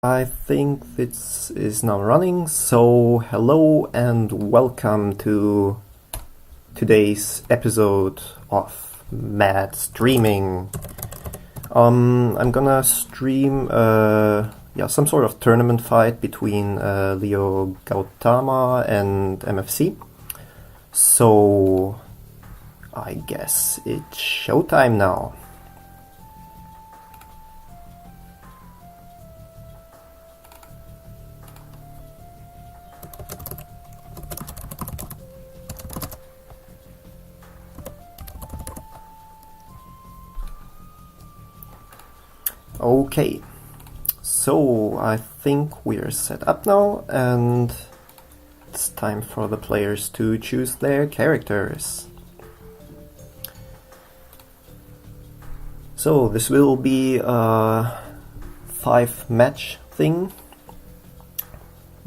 I think this is now running, so hello and welcome to today's episode of Mad Streaming. I'm gonna stream some sort of tournament fight between LeoGautama and MFC. So I guess it's showtime now. Okay, so I think we're set up now and it's time for the players to choose their characters. So this will be a 5-match thing,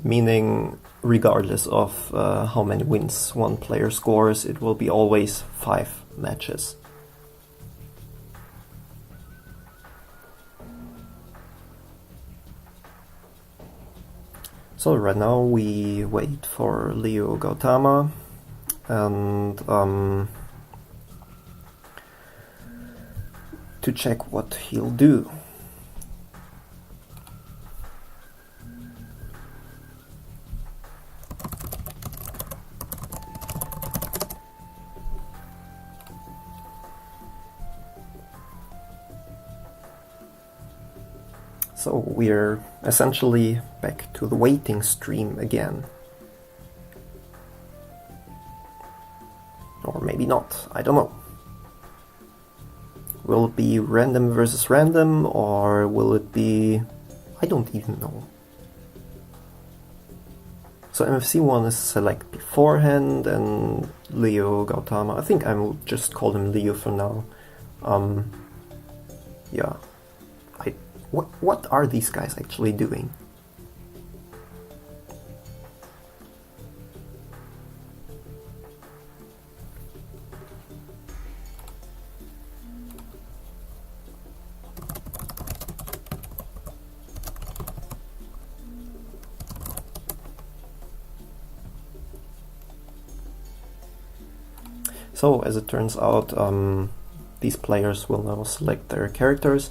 meaning regardless of how many wins one player scores, it will be always 5 matches. So right now we wait for LeoGautama and to check what he'll do. So we're essentially back to the waiting stream again. Or maybe not, I don't know. Will it be random versus random, or will it be... I don't even know. So MFC1 is select beforehand, and LeoGautama, I think I'll just call him Leo for now. Yeah. What are these guys actually doing? So, as it turns out, these players will now select their characters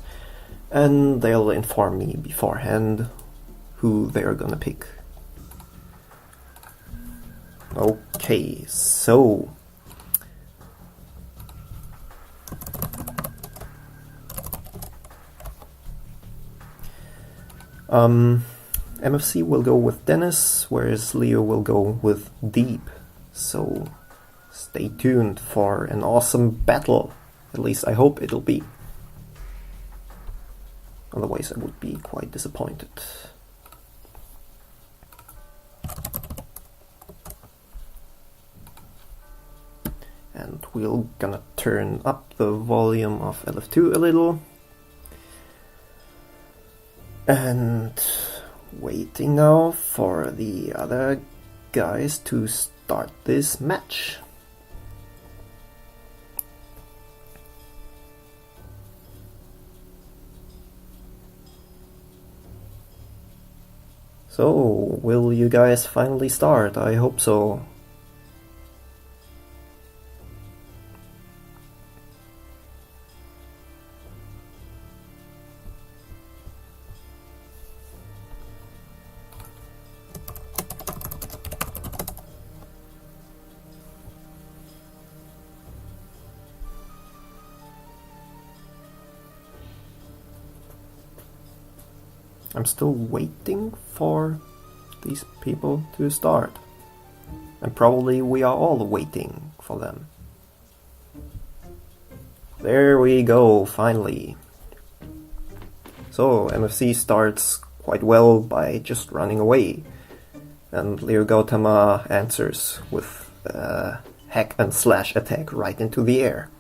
and they'll inform me beforehand who they're gonna pick. Okay, so... MFC will go with Dennis, whereas Leo will go with Deep. So stay tuned for an awesome battle. At least I hope it'll be. Otherwise I would be quite disappointed. And we're gonna turn up the volume of LF2 a little. And waiting now for the other guys to start this match. So, will you guys finally start? I hope so. I'm still waiting for these people to start. And probably we are all waiting for them. There we go, finally. So MFC starts quite well by just running away. And LeoGautama answers with a hack and slash attack right into the air.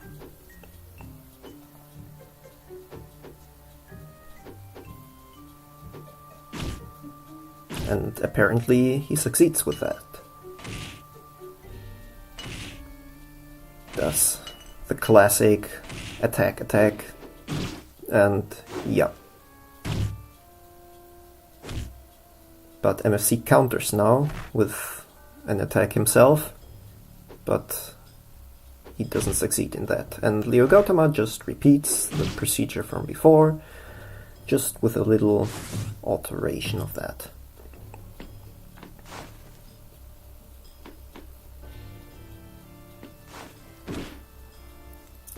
And apparently he succeeds with that. Does the classic attack, and yeah. But MFC counters now with an attack himself, but he doesn't succeed in that. And LeoGautama just repeats the procedure from before, just with a little alteration of that.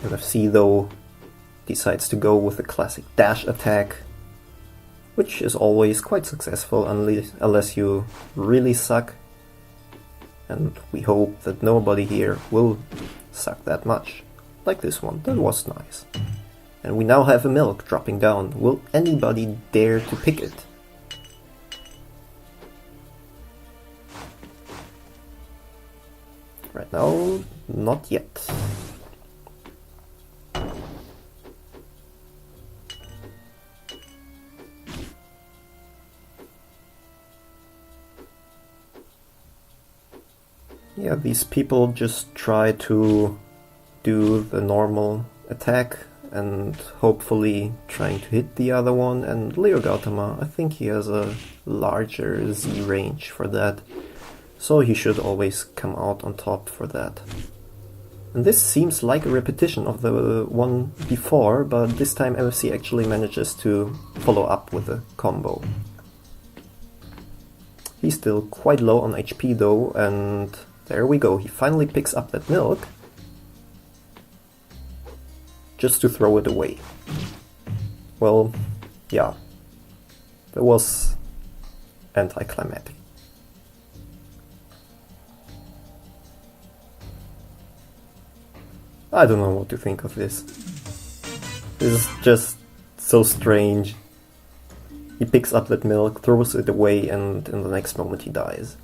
MFC though decides to go with a classic dash attack, which is always quite successful unless you really suck, and we hope that nobody here will suck that much. Like this one, that was nice. And we now have a milk dropping down. Will anybody dare to pick it? Right now, not yet. Yeah, these people just try to do the normal attack and hopefully trying to hit the other one, and LeoGautama, I think he has a larger Z range for that, so he should always come out on top for that. And this seems like a repetition of the one before, but this time MFC actually manages to follow up with a combo. He's still quite low on HP though, and there we go, he finally picks up that milk, just to throw it away. Well, yeah, that was anticlimactic. I don't know what to think of this. This is just so strange. He picks up that milk, throws it away, and in the next moment he dies.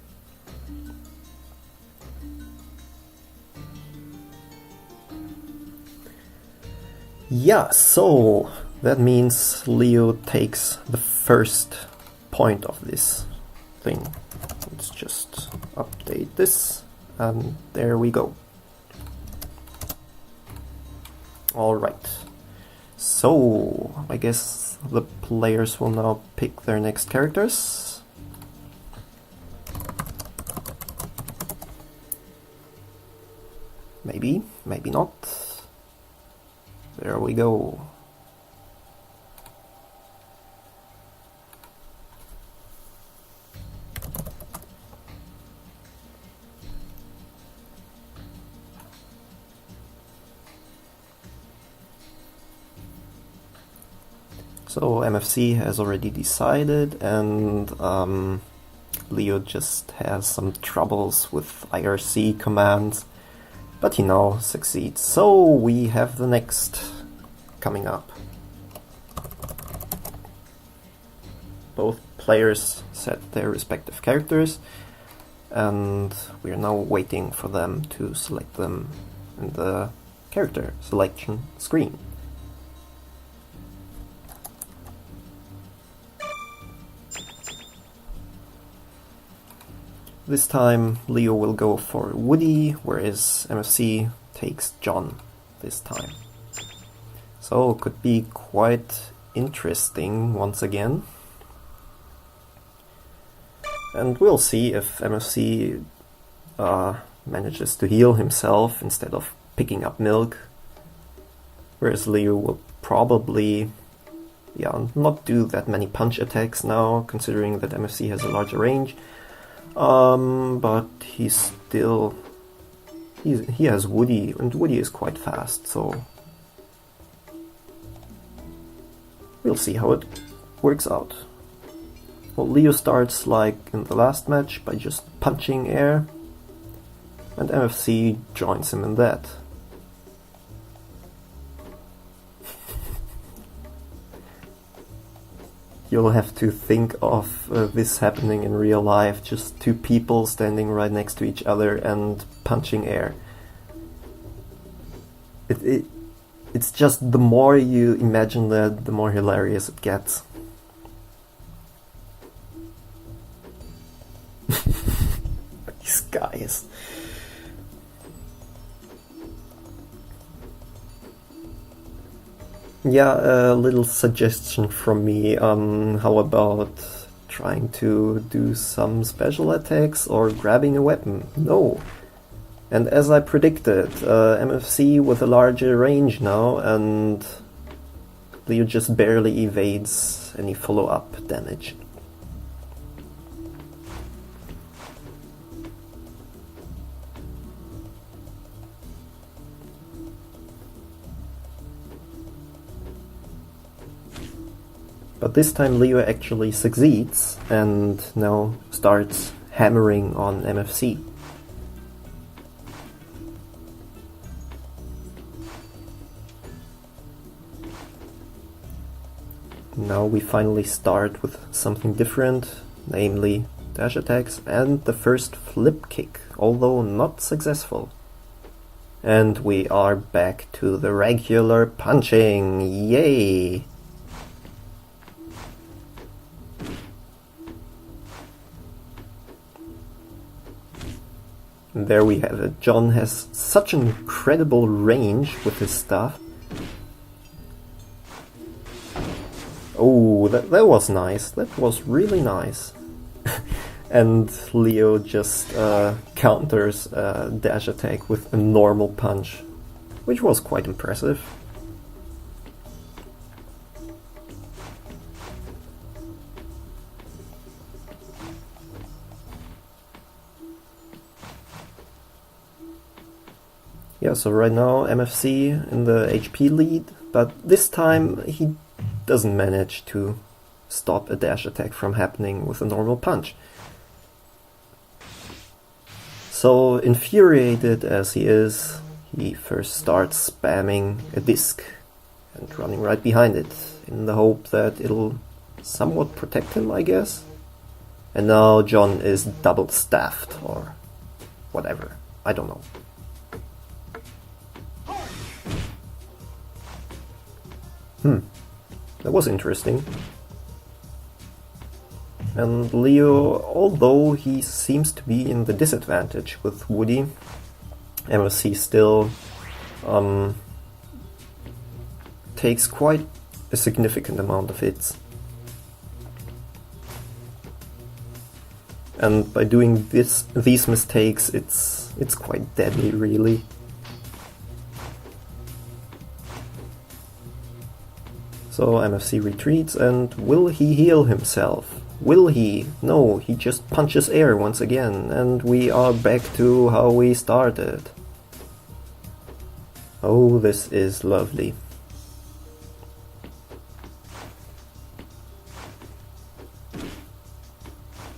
Yeah, so that means Leo takes the first point of this thing. Let's just update this, and there we go. Alright, so I guess the players will now pick their next characters. Maybe, maybe not. There we go. So MFC has already decided, and Leo just has some troubles with IRC commands, but he now succeeds. So we have the next coming up. Both players set their respective characters, and we are now waiting for them to select them in the character selection screen. This time Leo will go for Woody, whereas MFC takes John this time. So it could be quite interesting once again. And we'll see if MFC manages to heal himself instead of picking up milk. Whereas Leo will probably not do that many punch attacks now, considering that MFC has a larger range. But he has Woody, and Woody is quite fast, so we'll see how it works out. Well, Leo starts like in the last match by just punching air, and MFC joins him in that. You'll have to think of this happening in real life, just two people standing right next to each other and punching air. It's just the more you imagine that, the more hilarious it gets. These guys. Yeah, a little suggestion from me. How about trying to do some special attacks or grabbing a weapon. No. And as I predicted, MFC with a larger range now, and Leo just barely evades any follow-up damage. But this time Leo actually succeeds and now starts hammering on MFC. Now we finally start with something different, namely dash attacks and the first flip kick, although not successful. And we are back to the regular punching, yay! And there we have it. John has such an incredible range with his staff. Oh, that was nice. That was really nice. And Leo just counters a dash attack with a normal punch, which was quite impressive. Yeah, so right now MFC in the HP lead, but this time he doesn't manage to stop a dash attack from happening with a normal punch. So infuriated as he is, he first starts spamming a disc and running right behind it in the hope that it'll somewhat protect him, I guess. And now John is double staffed or whatever, I don't know. That was interesting. And Leo, although he seems to be in the disadvantage with Woody, MFC still takes quite a significant amount of hits. And by doing these mistakes, it's quite deadly, really. So MFC retreats, and will he heal himself? Will he? No, he just punches air once again, and we are back to how we started. Oh, this is lovely.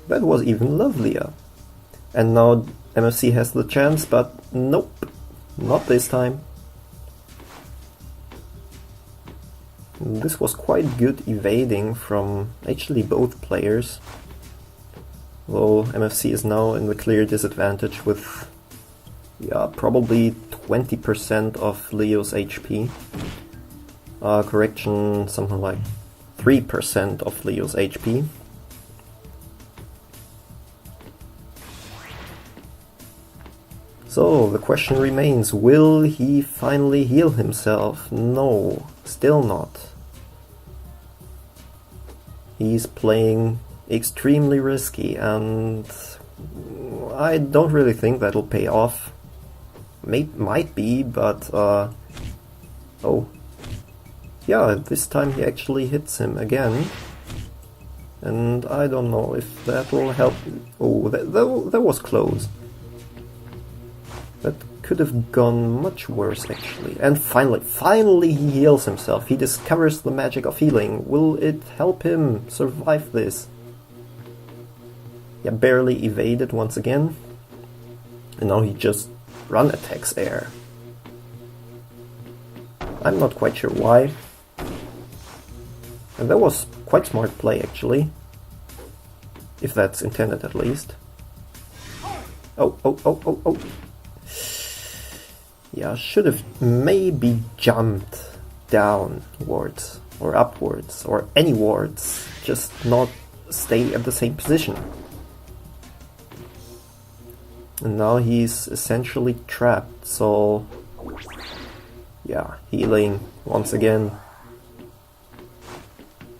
That was even lovelier. And now MFC has the chance, but nope, not this time. This was quite good evading from actually both players, though MFC is now in the clear disadvantage with probably 20% of Leo's HP. Correction, something like 3% of Leo's HP. So the question remains, will he finally heal himself? No, still not. He's playing extremely risky, and I don't really think that'll pay off. Might be, but oh, yeah, this time he actually hits him again, and I don't know if that'll help. Oh, that was close. That could have gone much worse, actually. And finally he heals himself. He discovers the magic of healing. Will it help him survive this? Yeah, barely evaded once again. And now he just run attacks air. I'm not quite sure why. And that was quite smart play, actually. If that's intended, at least. Oh. Yeah, should have maybe jumped downwards or upwards or anywards, just not stay at the same position. And now he's essentially trapped, so yeah, healing once again.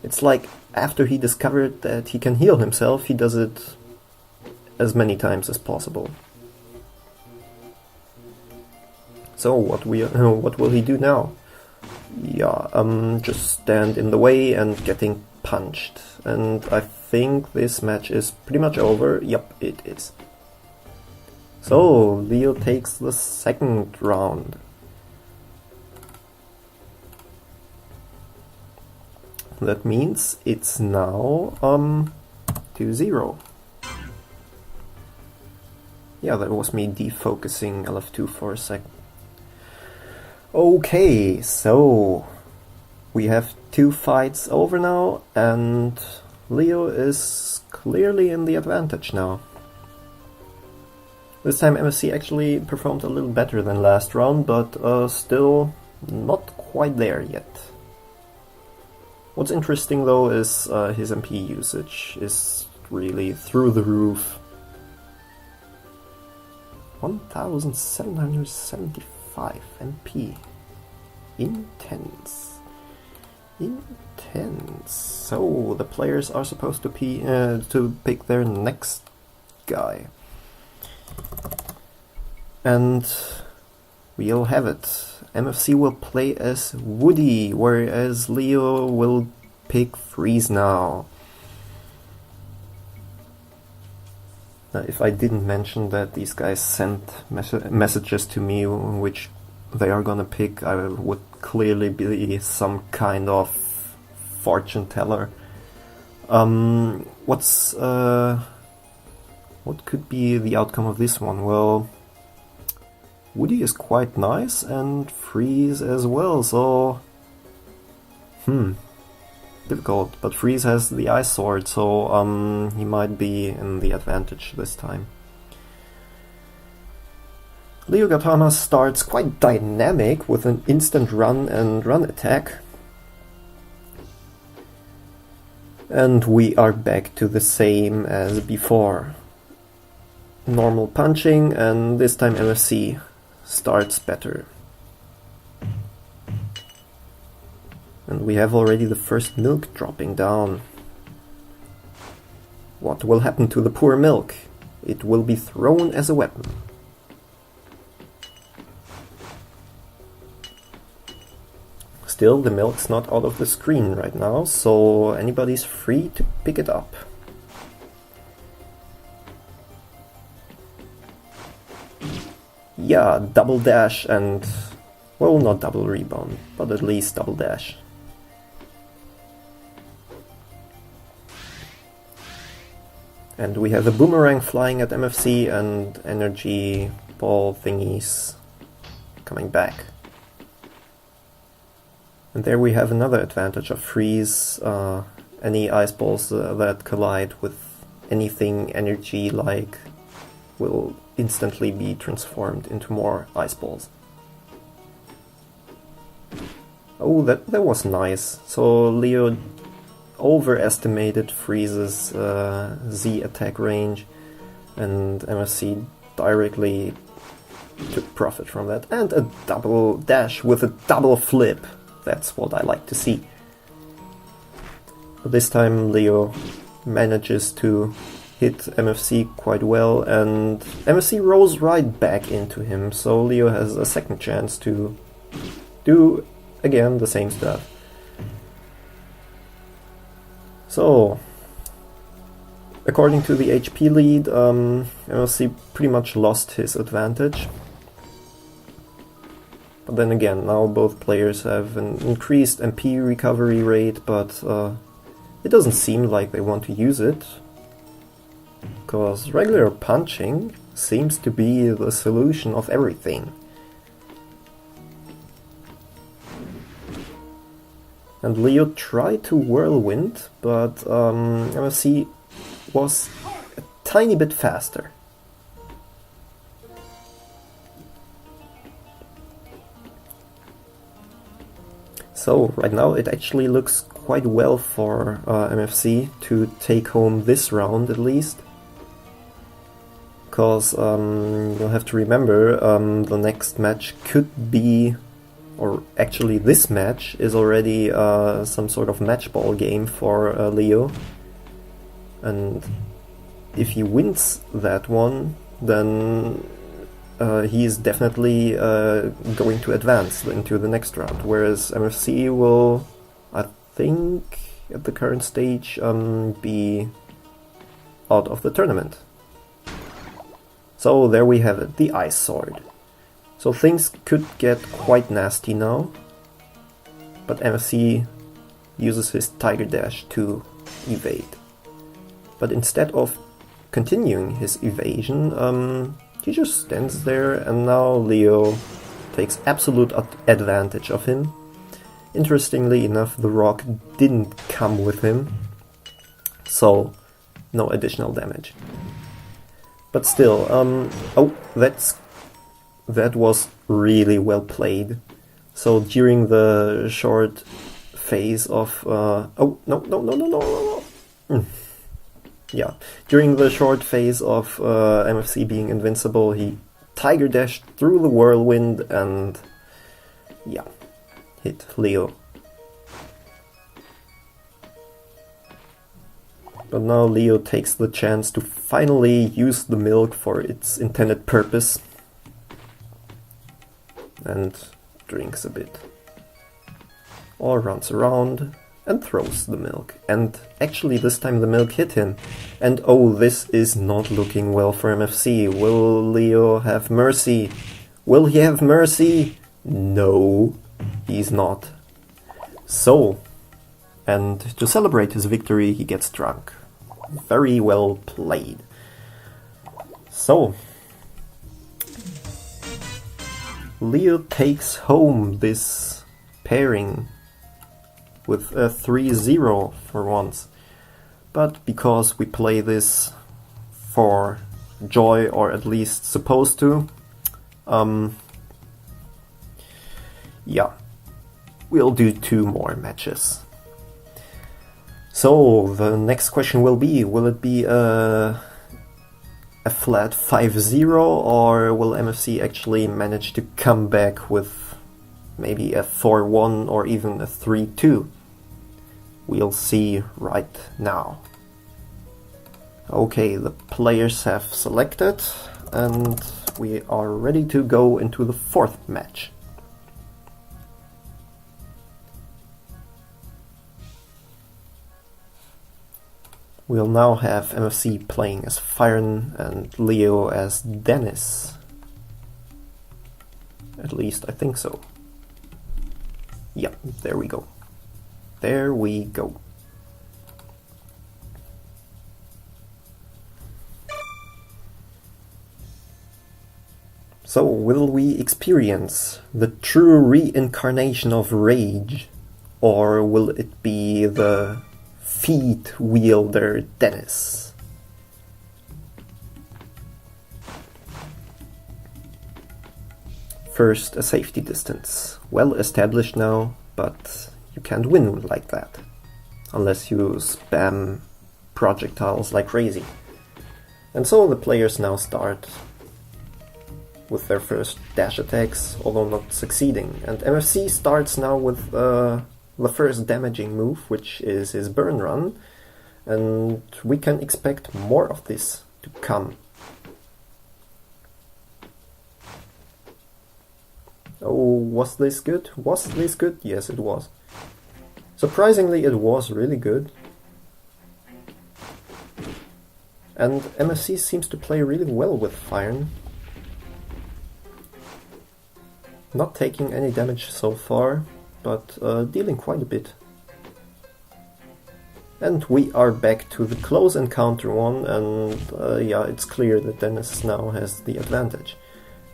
It's like after he discovered that he can heal himself, he does it as many times as possible. So what will he do now? Yeah, just stand in the way and getting punched. And I think this match is pretty much over. Yep, it is. So Leo takes the second round. That means it's now 2-0. Yeah, that was me defocusing LF2 for a sec. Okay, so we have 2 fights over now, and Leo is clearly in the advantage now. This time MFC actually performed a little better than last round, but still not quite there yet. What's interesting though is his MP usage is really through the roof. 1775 MP. Intense. So the players are supposed to pick their next guy. And we'll have it. MFC will play as Woody, whereas Leo will pick Freeze now. If I didn't mention that these guys sent messages to me which they are gonna pick, I would clearly be some kind of fortune teller. What could be the outcome of this one? Well, Woody is quite nice and Freeze as well, so difficult. But Freeze has the Ice Sword, so he might be in the advantage this time. LeoGautama starts quite dynamic with an instant run and run attack. And we are back to the same as before. Normal punching, and this time MFC starts better. And we have already the first milk dropping down. What will happen to the poor milk? It will be thrown as a weapon. Still, the milk's not out of the screen right now, so anybody's free to pick it up. Yeah, double dash and, well, not double rebound, but at least double dash. And we have a boomerang flying at MFC and energy ball thingies coming back. And there we have another advantage of Freeze. Any ice balls that collide with anything energy-like will instantly be transformed into more ice balls. Oh, that was nice. So Leo overestimated Freeze's Z attack range, and MFC directly took profit from that. And a double dash with a double flip. That's what I like to see. But this time Leo manages to hit MFC quite well, and MFC rolls right back into him, so Leo has a second chance to do again the same stuff. So, according to the HP lead, MFC pretty much lost his advantage. But then again, now both players have an increased MP recovery rate, but it doesn't seem like they want to use it. Because regular punching seems to be the solution of everything. And Leo tried to whirlwind, but MFC was a tiny bit faster. So right now it actually looks quite well for MFC to take home this round at least. Because you'll have to remember the next match could be or actually this match is already some sort of match ball game for Leo. And if he wins that one, then he is definitely going to advance into the next round. Whereas MFC will, I think, at the current stage, be out of the tournament. So there we have it, the Ice Sword. So things could get quite nasty now, but MFC uses his Tiger Dash to evade. But instead of continuing his evasion, he just stands there, and now Leo takes absolute advantage of him. Interestingly enough, the rock didn't come with him, so no additional damage. But still, oh, that was really well played. So during the short phase of oh, no. Yeah, during the short phase of MFC being invincible, he Tiger Dashed through the whirlwind and yeah, hit Leo. But now Leo takes the chance to finally use the milk for its intended purpose and drinks a bit. Or runs around and throws the milk. And actually this time the milk hit him. And oh, this is not looking well for MFC. Will Leo have mercy? Will he have mercy? No, he's not. So, and to celebrate his victory, he gets drunk. Very well played. So, Leo takes home this pairing with a 3-0 for once. But because we play this for joy, or at least supposed to, yeah, we'll do 2 more matches. So the next question will be, will it be a flat 5-0, or will MFC actually manage to come back with maybe a 4-1 or even a 3-2? We'll see right now. Okay, the players have selected and we are ready to go into the 4th match. We'll now have MFC playing as Fyron and Leo as Dennis. At least I think so. Yeah, there we go. There we go. So, will we experience the true reincarnation of rage? Or will it be the feet wielder Dennis? First, a safety distance. Well established now, but you can't win like that. Unless you spam projectiles like crazy. And so the players now start with their first dash attacks, although not succeeding. And MFC starts now with the first damaging move, which is his burn run, and we can expect more of this to come. Oh, was this good? Was this good? Yes, it was. Surprisingly, it was really good. And MFC seems to play really well with Fyron. Not taking any damage so far, but dealing quite a bit. And we are back to the close encounter one, and yeah, it's clear that Dennis now has the advantage.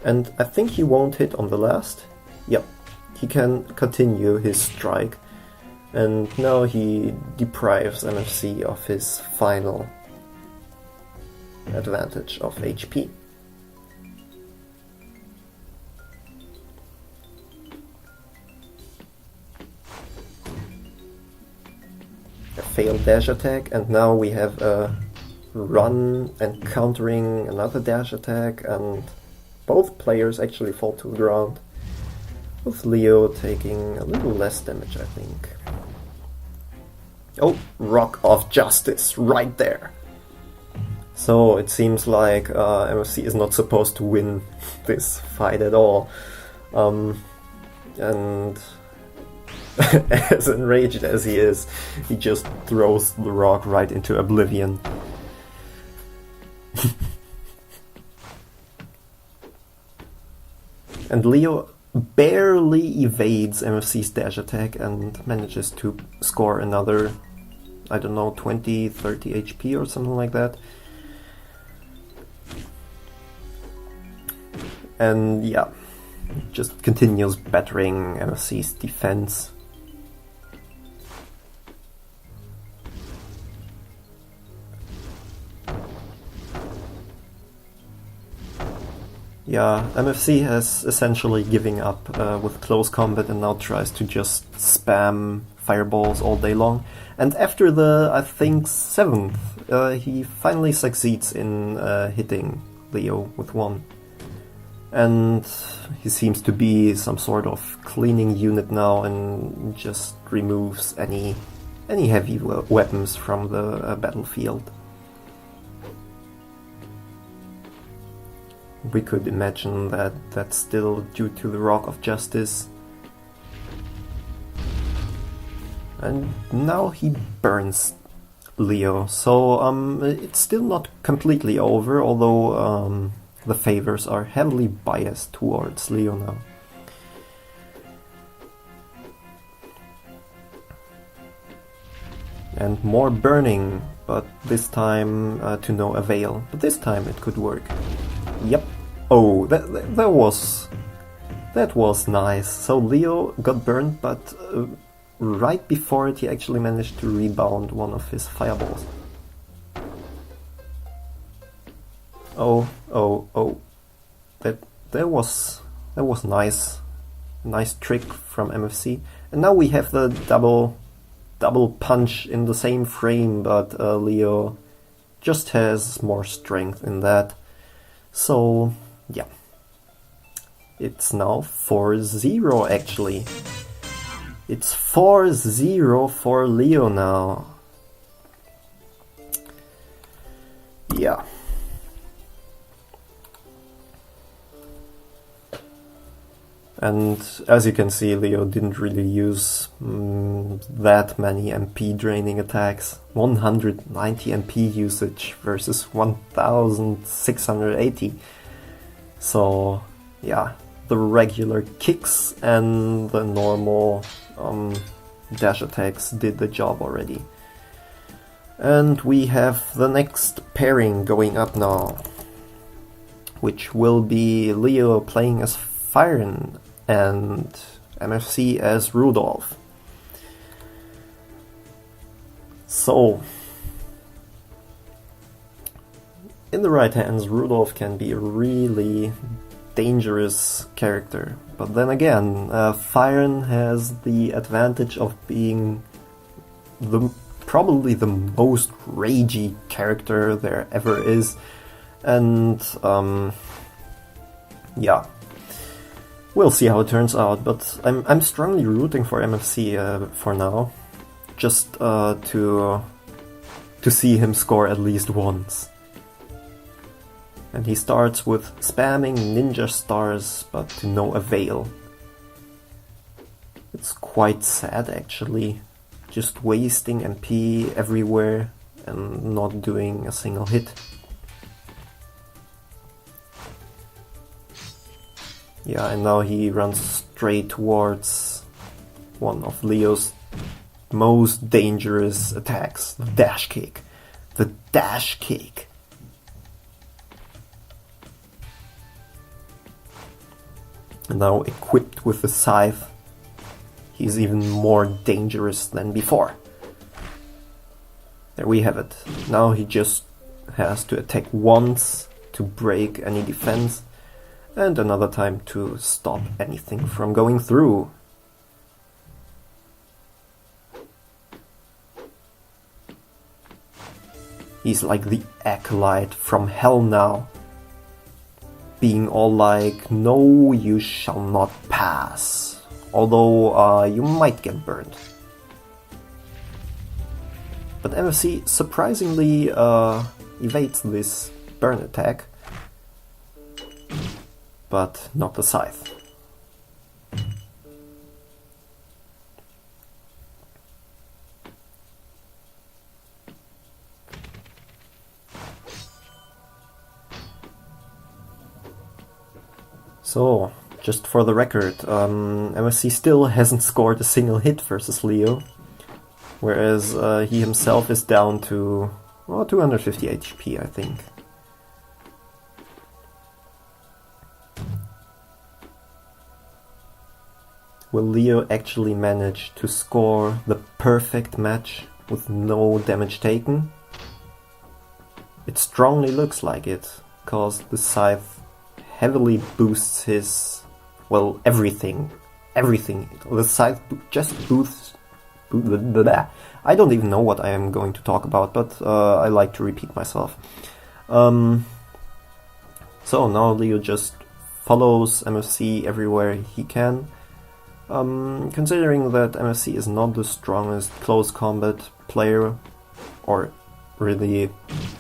And I think he won't hit on the last. Yep, he can continue his strike, and now he deprives MFC of his final advantage of HP. Failed dash attack, and now we have a run and countering another dash attack, and both players actually fall to the ground. with Leo taking a little less damage, I think. Oh, Rock of Justice, right there. So it seems like MFC is not supposed to win this fight at all. And as enraged as he is, he just throws the rock right into oblivion. And Leo barely evades MFC's dash attack and manages to score another, I don't know, 20, 30 HP or something like that. And yeah, just continues battering MFC's defense. Yeah, MFC has essentially giving up with close combat and now tries to just spam fireballs all day long. And after the, I think, 7th, he finally succeeds in hitting Leo with one. And he seems to be some sort of cleaning unit now and just removes any heavy weapons from the battlefield. We could imagine that that's still due to the Rock of Justice. And now he burns Leo, so it's still not completely over, although the favors are heavily biased towards Leo now. And more burning, but this time to no avail. But this time it could work. Yep. Oh, that was nice. So Leo got burned, but right before it, he actually managed to rebound one of his fireballs. Oh! That was nice. Nice trick from MFC. And now we have the double punch in the same frame, but Leo just has more strength in that. So, yeah. It's now 4-0 actually. It's 4-0 for Leo now. Yeah. And as you can see, Leo didn't really use that many MP draining attacks. 190 MP usage versus 1680. So yeah, the regular kicks and the normal dash attacks did the job already. And we have the next pairing going up now, which will be Leo playing as Firen and MFC as Rudolph. So, in the right hands, Rudolph can be a really dangerous character. But then again, Firen has the advantage of being probably the most ragey character there ever is. And yeah. We'll see how it turns out, but I'm strongly rooting for MFC for now, just to see him score at least once. And he starts with spamming ninja stars, but to no avail. It's quite sad actually, just wasting MP everywhere and not doing a single hit. Yeah, and now he runs straight towards one of Leo's most dangerous attacks, the dash kick. The dash kick. And now equipped with the scythe, he's even more dangerous than before. There we have it. Now he just has to attack once to break any defense, and another time to stop anything from going through. He's like the acolyte from hell now. being all like, no, you shall not pass. Although you might get burned. But MFC surprisingly evades this burn attack, but not the scythe. So, just for the record, MSC still hasn't scored a single hit versus Leo, whereas he himself is down to 250 HP, I think. Will Leo actually manage to score the perfect match with no damage taken? It strongly looks like it, cause the scythe heavily boosts his, well, everything. The scythe just boosts. I don't even know what I am going to talk about, but I like to repeat myself. So now Leo just follows MFC everywhere he can. Considering that MFC is not the strongest close combat player, or really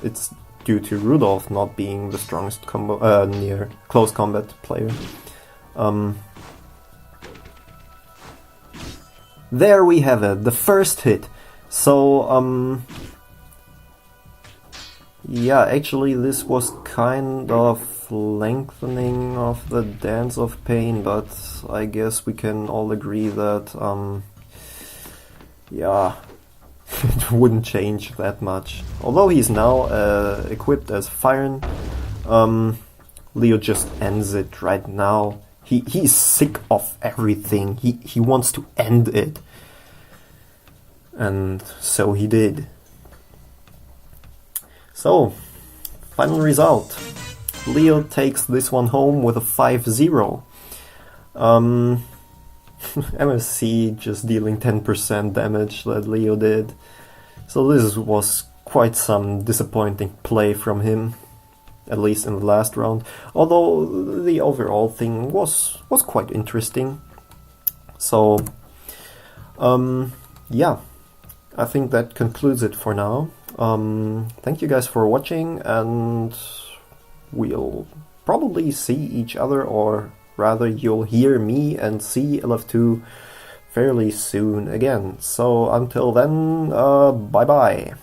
it's due to Rudolph not being the strongest near close combat player. There we have it, the first hit. So, yeah, actually this was kind of lengthening of the Dance of Pain, but I guess we can all agree that, yeah, it wouldn't change that much. Although he's now equipped as Firen, Leo just ends it right now. He's sick of everything. He wants to end it. And so he did. So, final result. Leo takes this one home with a 5-0. MSC just dealing 10% damage that Leo did. So this was quite some disappointing play from him, at least in the last round. Although the overall thing was quite interesting. So, yeah, I think that concludes it for now. Thank you guys for watching, and we'll probably see each other, or rather you'll hear me and see LF2 fairly soon again. So until then, bye bye.